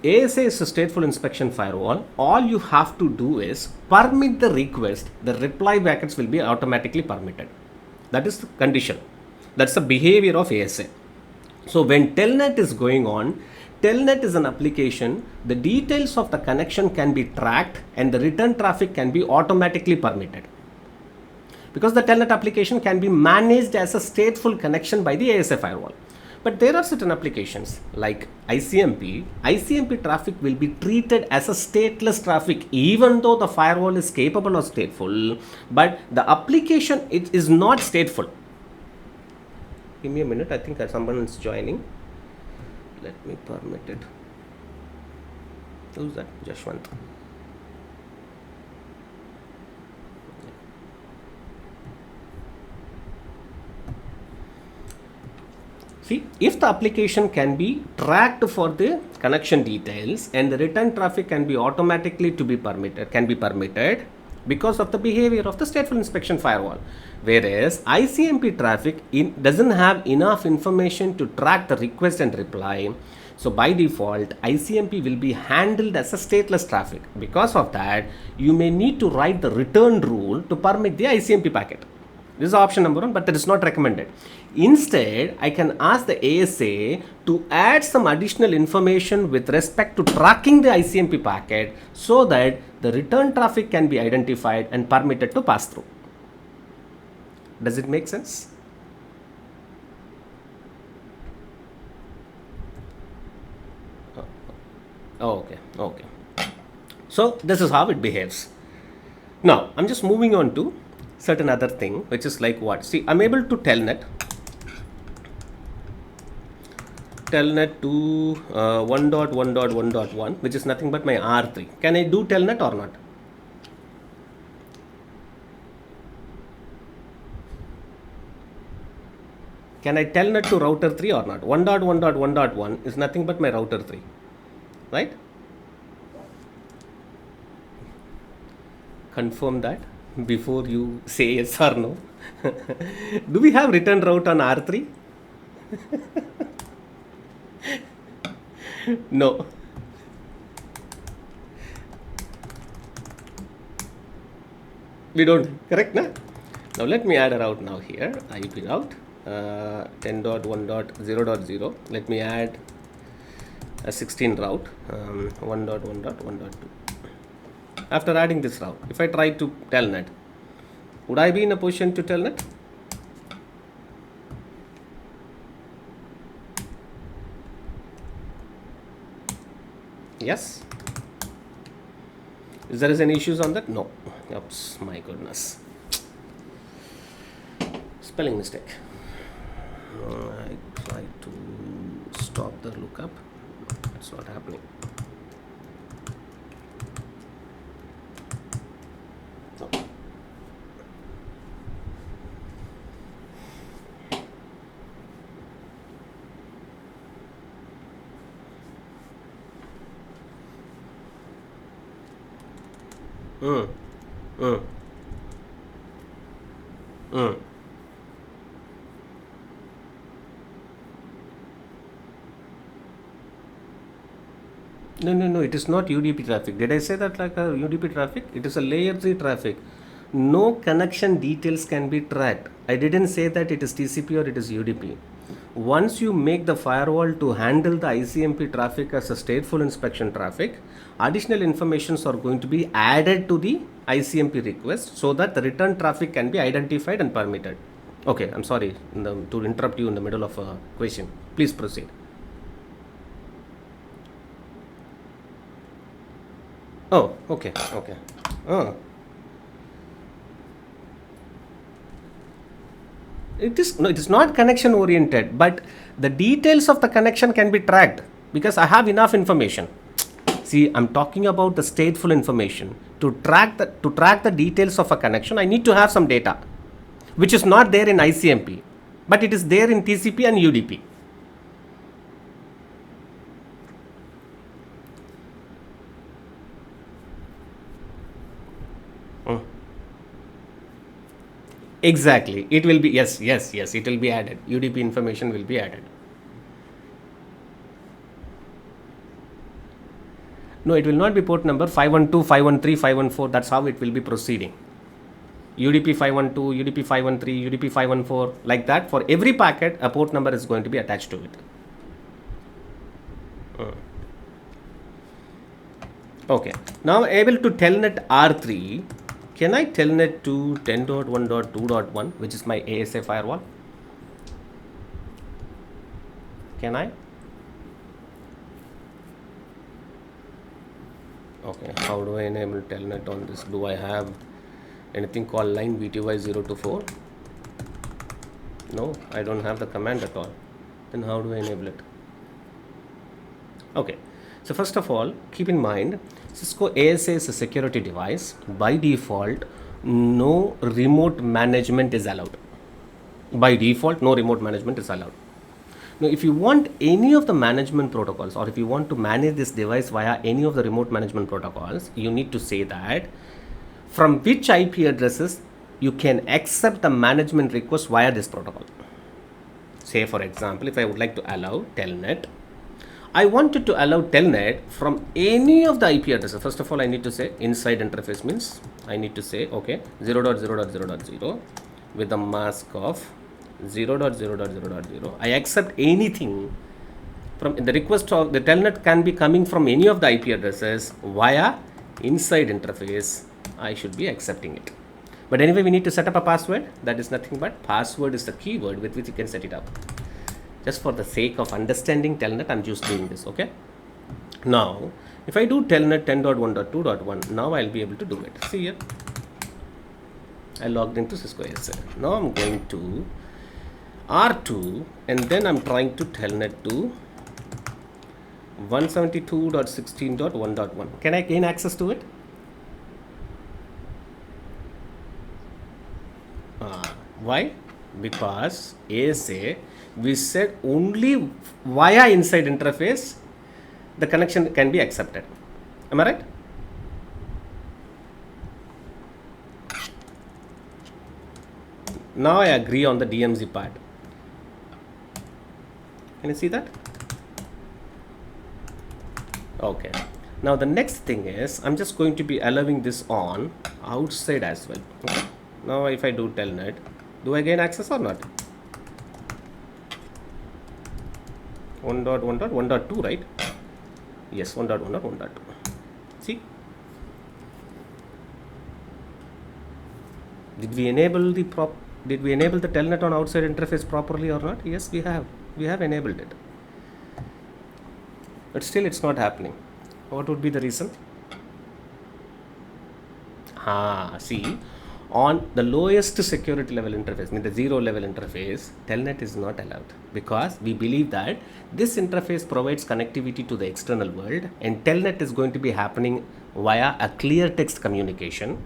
ASA is a stateful inspection firewall. All you have to do is permit the request. The reply packets will be automatically permitted. That is the condition. That's the behavior of ASA. So when Telnet is going on, Telnet is an application. The details of the connection can be tracked and the return traffic can be automatically permitted, because the Telnet application can be managed as a stateful connection by the ASA firewall. But there are certain applications like ICMP. ICMP traffic will be treated as a stateless traffic, even though the firewall is capable of stateful, but the application, it is not stateful. Give me a minute. I think someone is joining. Let me permit it. Who's that? Jashwant. See, if the application can be tracked for the connection details and the return traffic can be automatically permitted because of the behavior of the stateful inspection firewall. Whereas ICMP traffic doesn't have enough information to track the request and reply. So by default, ICMP will be handled as a stateless traffic. Because of that, you may need to write the return rule to permit the ICMP packet. This is option number one, but that is not recommended. Instead, I can ask the ASA to add some additional information with respect to tracking the ICMP packet so that the return traffic can be identified and permitted to pass through. Does it make sense? Okay. So this is how it behaves. Now, I'm just moving on to certain other thing, which is like what? See, I'm able to telnet to 1.1.1.1, which is nothing but my R3. Can I do telnet or not? Can I telnet to router 3 or not? 1.1.1.1 is nothing but my router 3, right? Confirm that before you say yes or no. Do we have return route on R3? No. We don't, correct, na? Now let me add a route now here, IP route, 10.1.0.0. Let me add a 16 route, 1.1.1.2. After adding this route, if I try to telnet, would I be in a position to telnet? Yes. Is there any issues on that? No. Oops, my goodness. Spelling mistake. I try to stop the lookup. It's not happening. No. No, it is not UDP traffic. Did I say that like a UDP traffic? It is a layer 3 traffic. No connection details can be tracked. I didn't say that it is TCP or it is UDP. Once you make the firewall to handle the ICMP traffic as a stateful inspection traffic, additional informations are going to be added to the ICMP request so that the return traffic can be identified and permitted. Okay, I'm sorry to interrupt you in the middle of a question. Please proceed. Oh, okay. Oh. It is not connection oriented, but the details of the connection can be tracked because I have enough information. See, I'm talking about the stateful information. To track the details of a connection, I need to have some data, which is not there in ICMP, but it is there in TCP and UDP. Exactly. It will be, yes, it will be added. UDP information will be added. No, it will not be port number 512, 513, 514. That's how it will be proceeding. UDP 512, UDP 513, UDP 514, like that. For every packet, a port number is going to be attached to it. Okay. Now able to telnet R3. Can I telnet to 10.1.2.1, which is my ASA firewall? Can I? Okay, how do I enable telnet on this? Do I have anything called line VTY 0 to 4? No, I don't have the command at all. Then how do I enable it? Okay, so first of all, keep in mind, Cisco ASA is a security device. By default, no remote management is allowed. By default, no remote management is allowed. Now, if you want any of the management protocols, or if you want to manage this device via any of the remote management protocols, you need to say that from which IP addresses you can accept the management request via this protocol. Say, for example, if I would like to allow telnet, I wanted to allow telnet from any of the IP addresses. First of all, I need to say inside interface means I need to say, okay, 0.0.0.0 with a mask of 0.0.0.0. I accept anything from the request of the telnet can be coming from any of the IP addresses via inside interface. I should be accepting it. But anyway, we need to set up a password. That is nothing but password is the keyword with which you can set it up. Just for the sake of understanding telnet, I'm just doing this, okay? Now, if I do telnet 10.1.2.1, now I'll be able to do it. See here. I logged into Cisco ASA. Now I'm going to R2 and then I'm trying to telnet to 172.16.1.1. Can I gain access to it? Why? Because ASA, we said only via inside interface the connection can be accepted. Am I right? Now I agree on the DMZ part. Can you see that? Okay. Now the next thing is I'm just going to be allowing this on outside as well. Okay. Now if I do telnet, do I gain access or not? 1.1.1.2, right? Yes, 1.1.1.2. See, did we enable the telnet on outside interface properly or not? Yes, we have enabled it, but still it's not happening. What would be the reason? See, on the lowest security level interface, I mean the 0 level interface, telnet is not allowed, because we believe that this interface provides connectivity to the external world, and telnet is going to be happening via a clear text communication.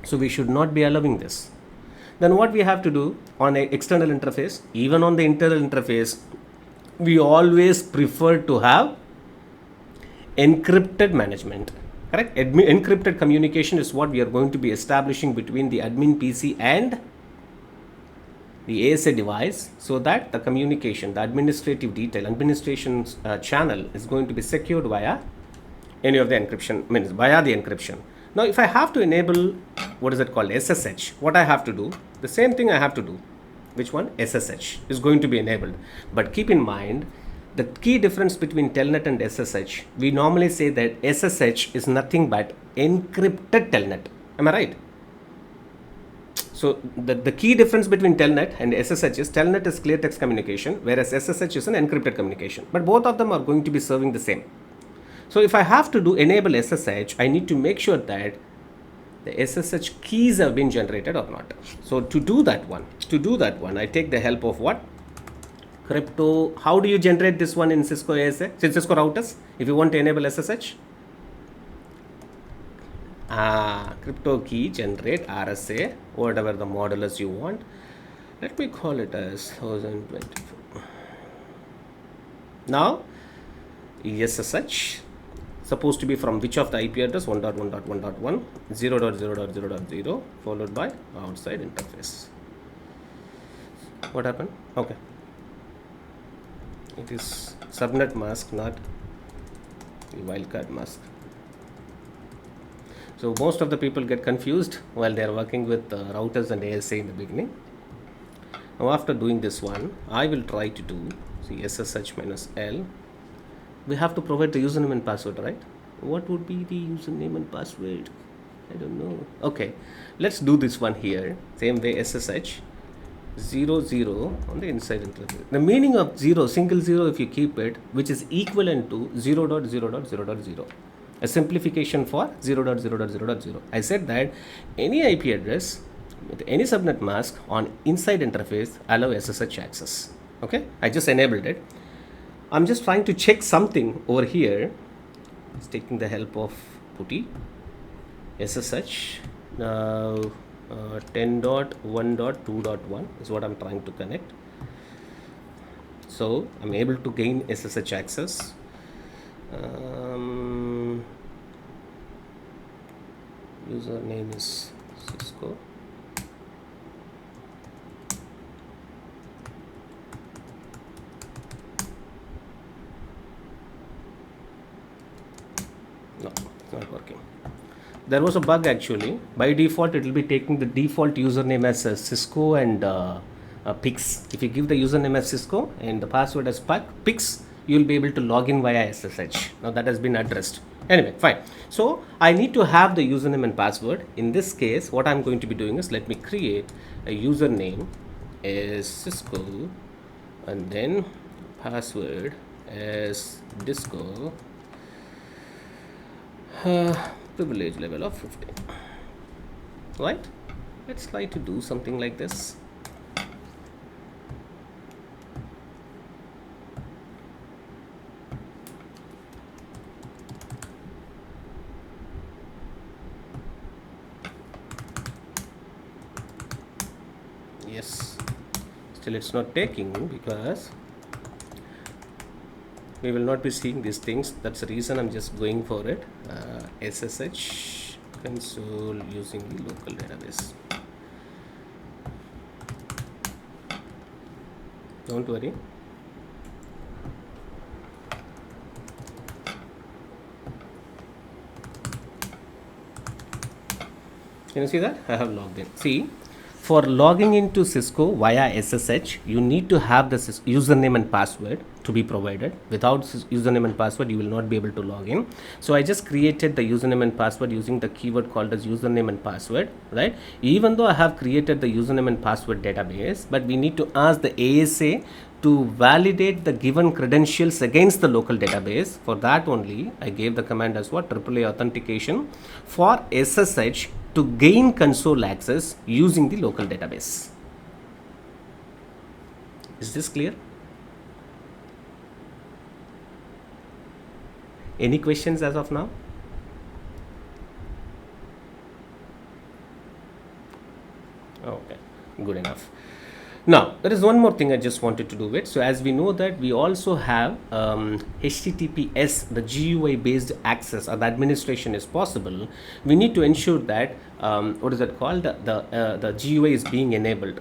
So we should not be allowing this. Then what we have to do on an external interface, even on the internal interface, we always prefer to have encrypted management. Correct? Encrypted communication is what we are going to be establishing between the admin PC and the ASA device, so that the communication, the administration channel is going to be secured via any of the encryption, means via the encryption. Now, if I have to enable what is it called, SSH, what I have to do, the same thing I have to do. Which one? SSH is going to be enabled. But keep in mind, the key difference between telnet and SSH, we normally say that SSH is nothing but encrypted telnet. Am I right? So the key difference between telnet and SSH is telnet is clear text communication, whereas SSH is an encrypted communication. But both of them are going to be serving the same. So if I have to enable SSH, I need to make sure that the SSH keys have been generated or not. So to do that one, I take the help of what? Crypto. How do you generate this one in Cisco ASA? Cisco routers, if you want to enable SSH? Crypto key generate RSA, whatever the modulus you want. Let me call it as 1024. Now, SSH supposed to be from which of the IP address? 1.1.1.1, 0.0.0.0, followed by outside interface. What happened? Okay. It is subnet mask, not the wildcard mask. So most of the people get confused while they are working with routers and ASA in the beginning. Now after doing this one, I will try to do SSH -L. We have to provide the username and password, right? What would be the username and password? I don't know. Okay, let's do this one here. Same way, SSH 00 on the inside interface. The meaning of single zero, if you keep it, which is equivalent to 0.0.0.0. A simplification for 0.0.0.0. I said that any IP address with any subnet mask on inside interface allow SSH access. Okay, I just enabled it. I'm just trying to check something over here. It's taking the help of PuTTY. SSH now 10.1.2.1 is what I'm trying to connect. So I'm able to gain SSH access. Username is Cisco. No, it's not working. There was a bug actually. By default, it will be taking the default username as Cisco and Pix. If you give the username as Cisco and the password as Pix, you will be able to log in via SSH. Now that has been addressed. Anyway, fine. So I need to have the username and password. In this case, what I'm going to be doing is, let me create a username as Cisco and then password as Disco. Privilege level of 15. Right? Let's try to do something like this. Yes, still it's not taking because we will not be seeing these things. That's the reason I'm just going for it. SSH console using the local database. Don't worry. Can you see that? I have logged in. See, for logging into Cisco via SSH, you need to have the username and password to be provided. Without username and password, you will not be able to log in. So I just created the username and password using the keyword called as username and password, right? Even though I have created the username and password database, but we need to ask the ASA to validate the given credentials against the local database. For that only, I gave the command as what? AAA authentication for SSH to gain console access using the local database. Is this clear? Any questions as of now? Okay, good enough. Now, there is one more thing I just wanted to do it. So, as we know that we also have HTTPS, the GUI based access or the administration is possible, we need to ensure that, what is that called? The GUI is being enabled.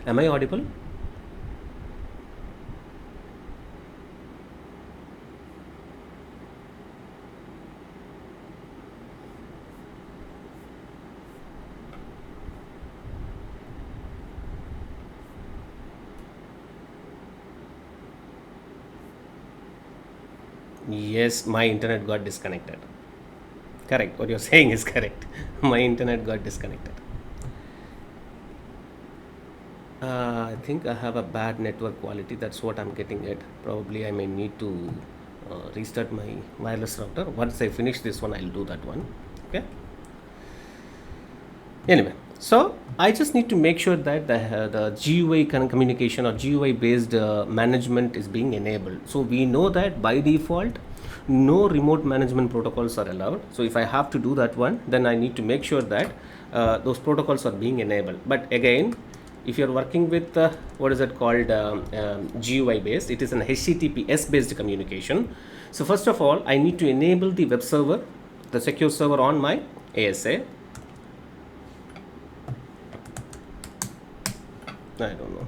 Am I audible? Yes, my internet got disconnected. Correct. What you're saying is correct. My internet got disconnected. I think I have a bad network quality. That's what I'm getting at. Probably I may need to restart my wireless router. Once I finish this one, I'll do that one. Okay. Anyway, so I just need to make sure that the GUI communication or GUI based management is being enabled. So we know that by default, no remote management protocols are allowed. So if I have to do that one, then I need to make sure that those protocols are being enabled. But again, if you're working with what is it called GUI based, it is an HTTPS based communication. So first of all, I need to enable the web server, the secure server on my ASA. I don't know.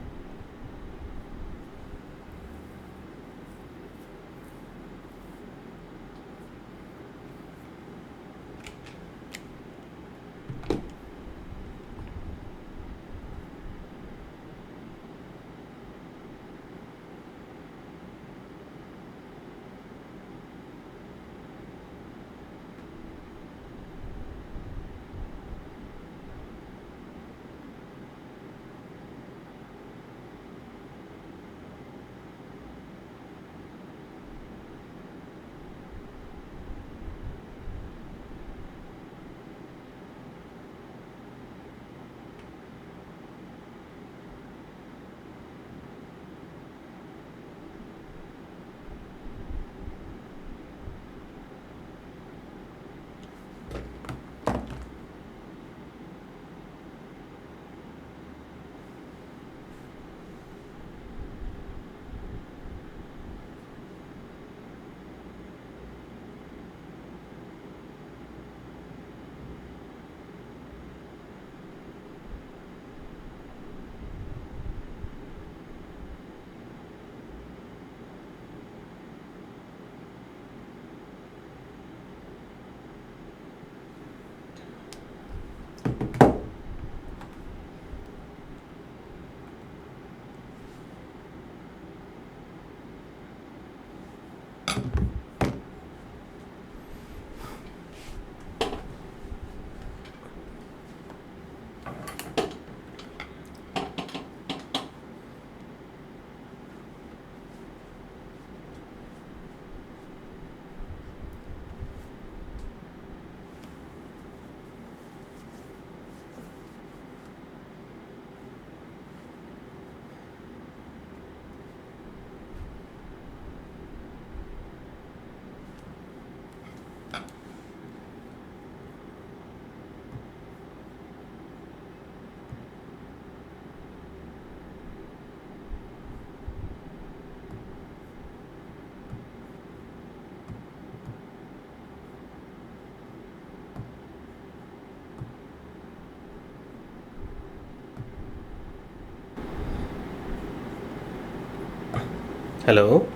Hello,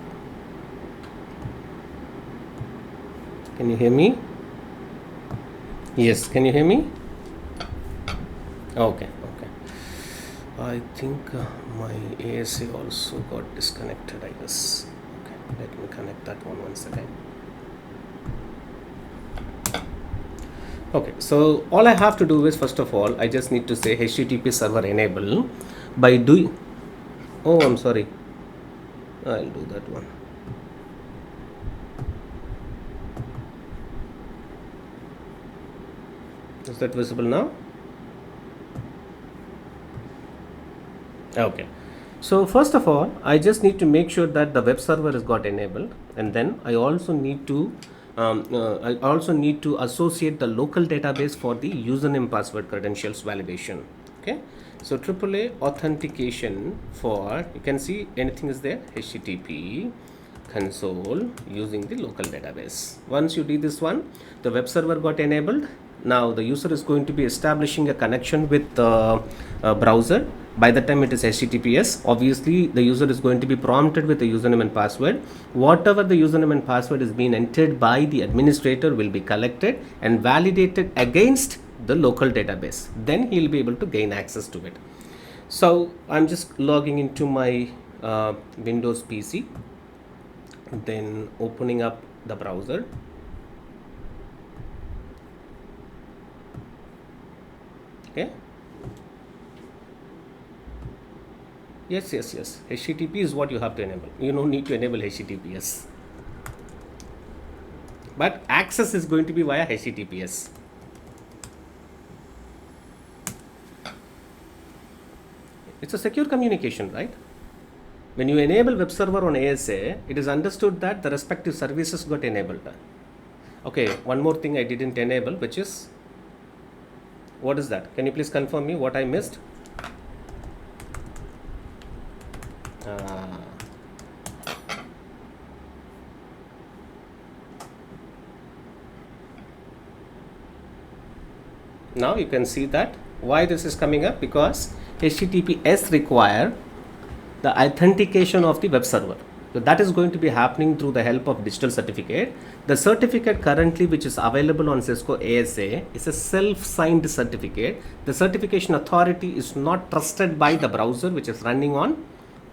can you hear me? Yes, can you hear me? Okay, okay. I think my ASA also got disconnected, I guess. Okay, let me connect that one once again. Okay, so all I have to do is, first of all, I just need to say HTTP server enable by doing. Oh, I'm sorry. I'll do that one. Is that visible now? Okay. So first of all, I just need to make sure that the web server is got enabled, and then I also need to associate the local database for the username password credentials validation. Okay. So AAA authentication for, you can see anything is there, HTTP console using the local database. Once you do this one, the web server got enabled. Now the user is going to be establishing a connection with the browser. By the time it is HTTPS, obviously the user is going to be prompted with the username and password. Whatever the username and password is being entered by the administrator will be collected and validated against the local database. Then he will be able to gain access to it. So I'm just logging into my Windows PC, then opening up the browser. Okay. Yes. HTTP is what you have to enable. You don't need to enable HTTPS. But access is going to be via HTTPS. It's a secure communication, right? When you enable web server on ASA, it is understood that the respective services got enabled. Okay, one more thing I didn't enable, which is, what is that? Can you please confirm me what I missed? Now you can see that why this is coming up, because HTTPS require the authentication of the web server. So that is going to be happening through the help of digital certificate. The certificate currently which is available on Cisco ASA is a self-signed certificate. The certification authority is not trusted by the browser which is running on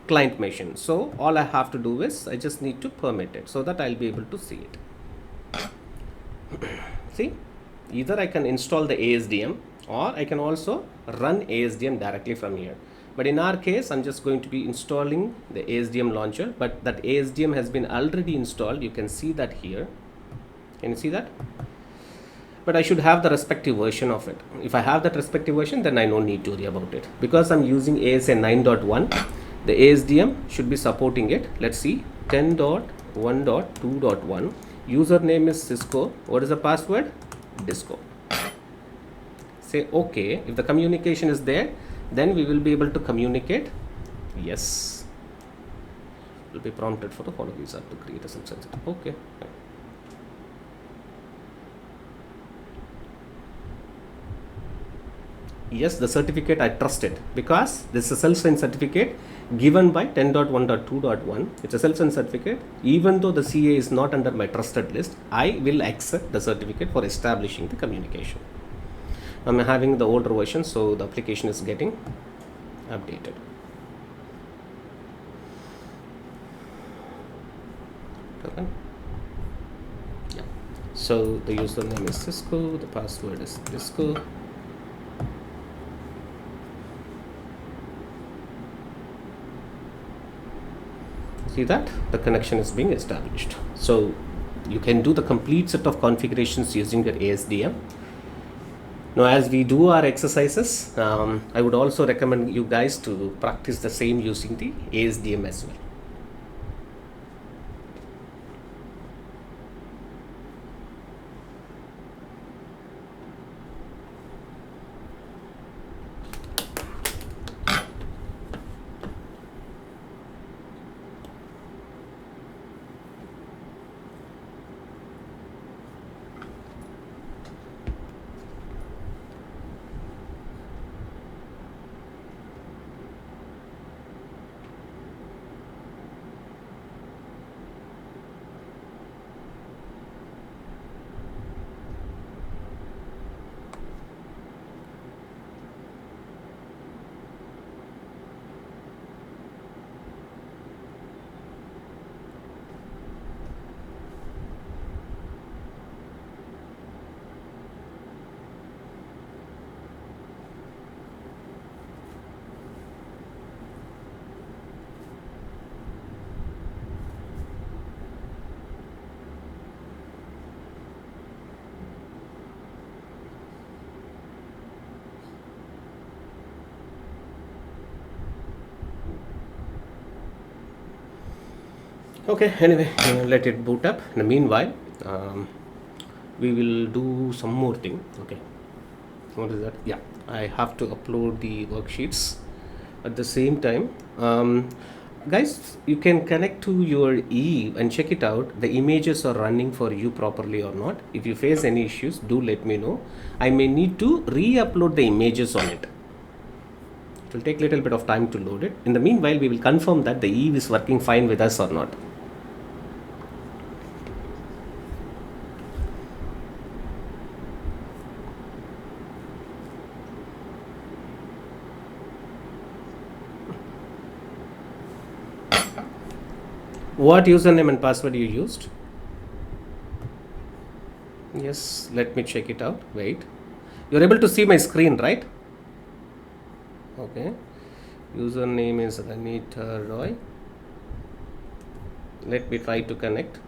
client machine. So all I have to do is I just need to permit it so that I'll be able to see it. See, either I can install the ASDM or I can also run ASDM directly from here. But in our case, I'm just going to be installing the ASDM launcher, but that ASDM has been already installed. You can see that here. Can you see that? But I should have the respective version of it. If I have that respective version, then I don't need to worry about it. Because I'm using ASA 9.1, the ASDM should be supporting it. Let's see, 10.1.2.1. Username is Cisco. What is the password? Disco. Say OK. If the communication is there, then we will be able to communicate. Yes. Will be prompted for the follow visa to create a subset. Okay. Yes, the certificate I trust it because this is a self-signed certificate given by 10.1.2.1. It's a self-signed certificate. Even though the CA is not under my trusted list, I will accept the certificate for establishing the communication. I'm having the older version, so the application is getting updated. Okay. Yeah. So the username is Cisco, the password is Disco. See that the connection is being established. So you can do the complete set of configurations using your ASDM. Now, as we do our exercises, I would also recommend you guys to practice the same using the ASDM as well. Okay, anyway, let it boot up. In the meanwhile, we will do some more thing. Okay, what is that? Yeah, I have to upload the worksheets at the same time. Guys, you can connect to your Eve and check it out. The images are running for you properly or not. If you face any issues, do let me know. I may need to re-upload the images on it. It will take a little bit of time to load it. In the meanwhile, we will confirm that the Eve is working fine with us or not. What username and password you used? Yes, let me check it out. Wait. You're able to see my screen, right? Okay. Username is Ranita Roy. Let me try to connect.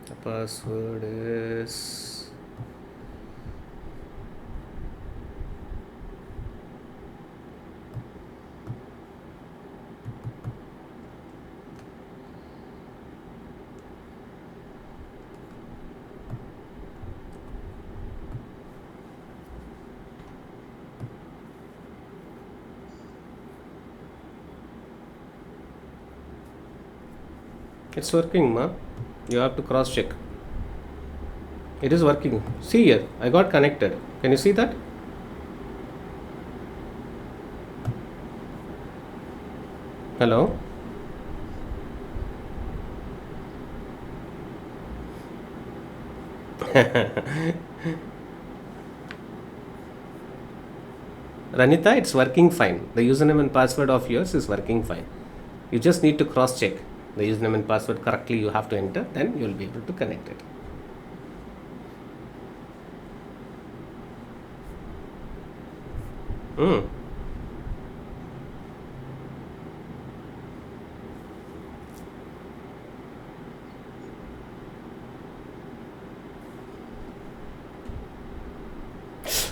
The password is it's working, ma. You have to cross check. It is working. See here, I got connected. Can you see that? Hello? Ranita, it's working fine. The username and password of yours is working fine. You just need to cross check the username and password correctly. You have to enter, then you will be able to connect it.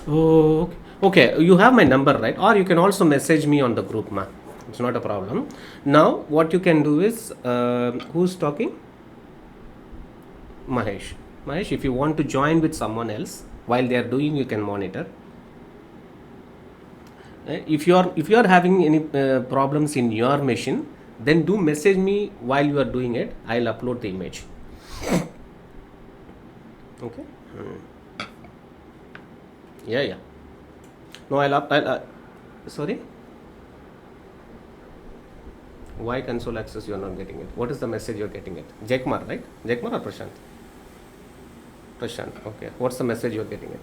Oh, okay. Okay, you have my number, right? Or you can also message me on the group, ma. It's not a problem. Now, what you can do is, who's talking? Mahesh. Mahesh, if you want to join with someone else while they are doing, you can monitor. If you are having any problems in your machine, then do message me while you are doing it. I'll upload the image. Okay. Yeah. No, sorry. Why console access you are not getting it? What is the message you're getting it? Jekmar, right? Jekmar or Prashant? Prashant. Okay. What's the message you're getting it?